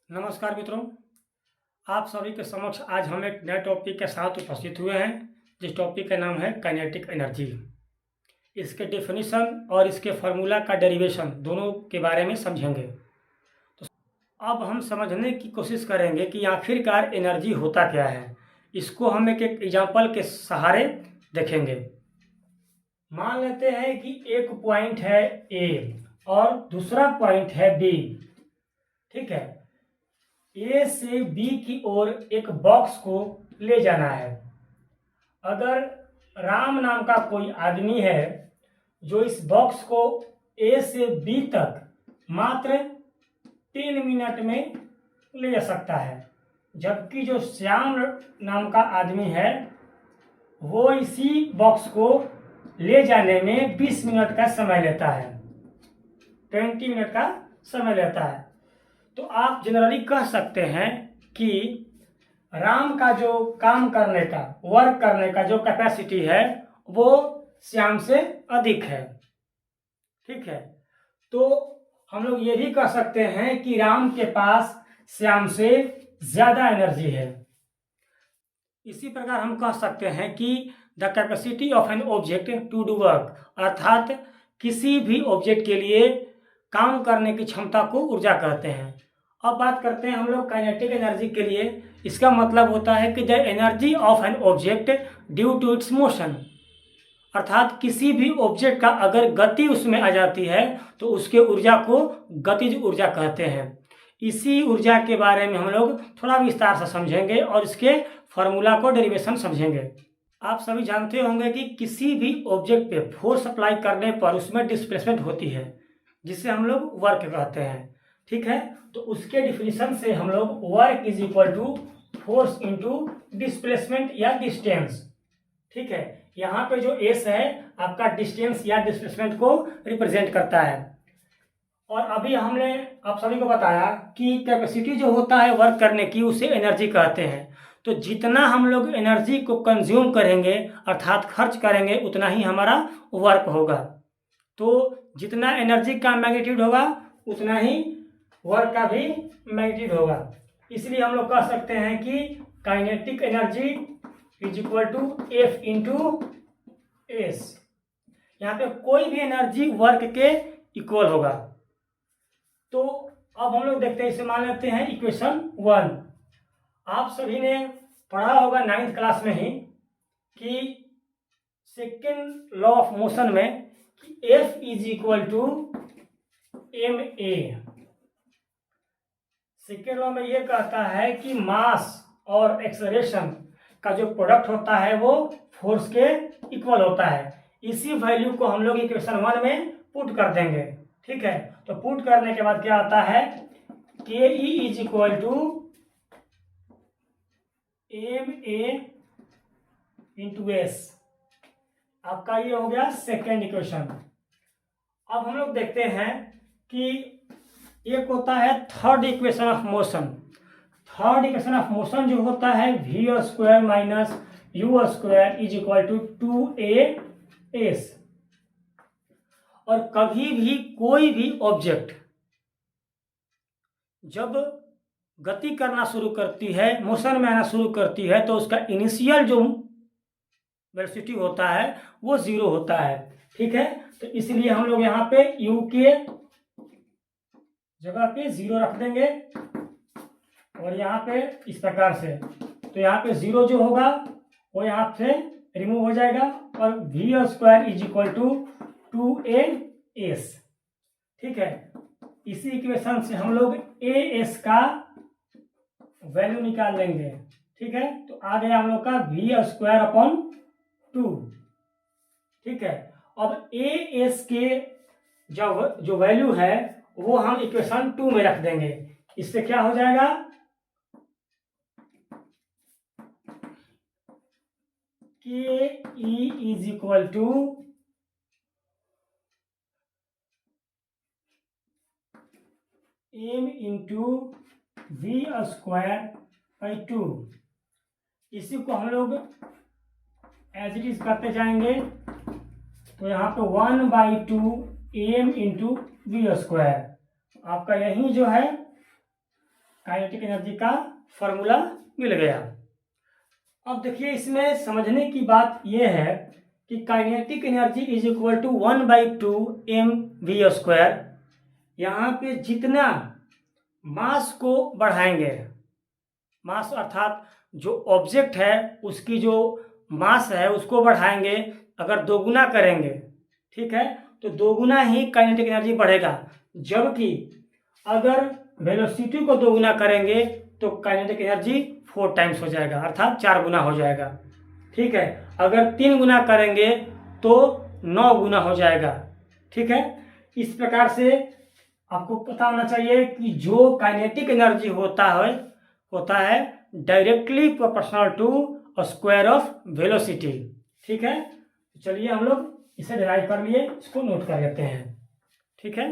नमस्कार मित्रों, आप सभी के समक्ष आज हम एक नए टॉपिक के साथ उपस्थित हुए हैं जिस टॉपिक का नाम है काइनेटिक एनर्जी। इसके डेफिनेशन और इसके फार्मूला का डेरिवेशन दोनों के बारे में समझेंगे। तो अब हम समझने की कोशिश करेंगे कि आखिरकार एनर्जी होता क्या है। इसको हम एक एग्जाम्पल के सहारे देखेंगे। मान लेते हैं कि एक पॉइंट है ए और दूसरा पॉइंट है बी। ठीक है, ए से बी की ओर एक बॉक्स को ले जाना है। अगर राम नाम का कोई आदमी है जो इस बॉक्स को ए से बी तक मात्र 3 मिनट में ले जा सकता है, जबकि जो श्याम नाम का आदमी है वो इसी बॉक्स को ले जाने में 20 मिनट का समय लेता है, 20 मिनट का समय लेता है। तो आप जनरली कह सकते हैं कि राम का जो काम करने का, वर्क करने का जो कैपेसिटी है वो श्याम से अधिक है। ठीक है, तो हम लोग ये भी कह सकते हैं कि राम के पास श्याम से ज्यादा एनर्जी है। इसी प्रकार हम कह सकते हैं कि the capacity of an object to do work, अर्थात किसी भी ऑब्जेक्ट के लिए काम करने की क्षमता को ऊर्जा कहते हैं। अब बात करते हैं हम लोग काइनेटिक एनर्जी के लिए। इसका मतलब होता है कि the energy of an object due to its motion, अर्थात किसी भी ऑब्जेक्ट का अगर गति उसमें आ जाती है तो उसके ऊर्जा को गतिज ऊर्जा कहते हैं। इसी ऊर्जा के बारे में हम लोग थोड़ा विस्तार से समझेंगे और इसके फार्मूला को डेरिवेशन समझेंगे। आप सभी जानते होंगे कि किसी भी ऑब्जेक्ट पे फोर्स अप्लाई करने पर उसमें डिस्प्लेसमेंट होती है जिसे हम लोग वर्क कहते हैं। ठीक है, तो उसके डिफिनीशन से हम लोग work is equal to force into displacement या डिस्टेंस। ठीक है, यहाँ पे जो एस है आपका डिस्टेंस या डिस्प्लेसमेंट को रिप्रेजेंट करता है। और अभी हमने आप सभी को बताया कि कैपेसिटी जो होता है वर्क करने की उसे एनर्जी कहते हैं। तो जितना हम लोग एनर्जी को कंज्यूम करेंगे अर्थात खर्च करेंगे उतना ही हमारा वर्क होगा। तो जितना एनर्जी का मैग्नीट्यूड होगा उतना ही वर्क का भी मैग्नीट्यूड होगा। इसलिए हम लोग कह सकते हैं कि kinetic energy is equal to F into S. यहाँ पे कोई भी एनर्जी वर्क के इक्वल होगा। तो अब हम लोग देखते हैं, इसे मान लेते हैं इक्वेशन 1। आप सभी ने पढ़ा होगा 9th क्लास में ही कि सेकेंड लॉ ऑफ मोशन में कि F is equal to M A. Second law में ये कहता है कि मास और एक्सेलरेशन का जो प्रोडक्ट होता है वो फोर्स के इक्वल होता है। इसी वैल्यू को हम लोग इक्वेशन 1 में पुट कर देंगे। ठीक है, तो पुट करने के बाद क्या आता है, K E is equal to M A into S. आपका ये हो गया सेकेंड इक्वेशन। अब हम लोग देखते हैं कि एक होता है third equation of motion. Third equation of motion जो होता है V square minus U square is equal to 2a s। और कभी भी कोई भी ऑब्जेक्ट जब गति करना शुरू करती है, मोशन में आना शुरू करती है, तो उसका इनिशियल जो वेलोसिटी होता है वो 0 होता है। ठीक है, तो इसलिए हम लोग यहाँ पे u के जगह पे 0 रख देंगे और यहाँ पे इस प्रकार से। तो यहाँ पे 0 जो होगा वो यहाँ से रिमूव हो जाएगा और V square is equal to 2a s। ठीक है, इसी इक्वेशन से हम लोग ए एस का वैल्यू निकाल लेंगे। ठीक है, तो आ गया हम लोग का वी स्क्वायर अपॉन 2। ठीक है, अब ए एस के जो वैल्यू है वो हम इक्वेशन 2 में रख देंगे। इससे क्या हो जाएगा, K E is equal to m into v square by 2। इसी को हम लोग एज इट इज करते जाएंगे। तो यहाँ पे 1/2 एम इंटू वी स्क्वायर। आपका यही जो है काइनेटिक एनर्जी का फॉर्मूला मिल गया। अब देखिए इसमें समझने की बात यह है कि kinetic energy is equal to 1/2 mv²। यहाँ पे जितना मास को बढ़ाएंगे, मास अर्थात जो ऑब्जेक्ट है उसकी जो मास है उसको बढ़ाएंगे, अगर दोगुना करेंगे, ठीक है, तो दोगुना ही काइनेटिक एनर्जी बढ़ेगा। जबकि अगर वेलोसिटी को दोगुना करेंगे तो काइनेटिक एनर्जी 4 टाइम्स हो जाएगा, अर्थात 4 गुना हो जाएगा, ठीक है। अगर 3 गुना करेंगे तो 9 गुना हो जाएगा, ठीक है। इस प्रकार से आपको पता होना चाहिए कि जो काइनेटिक एनर्जी होता है directly proportional to square of velocity, ठीक है। चलिए हम लोग इसे डिराइव कर लिए, इसको नोट कर लेते हैं, ठीक है।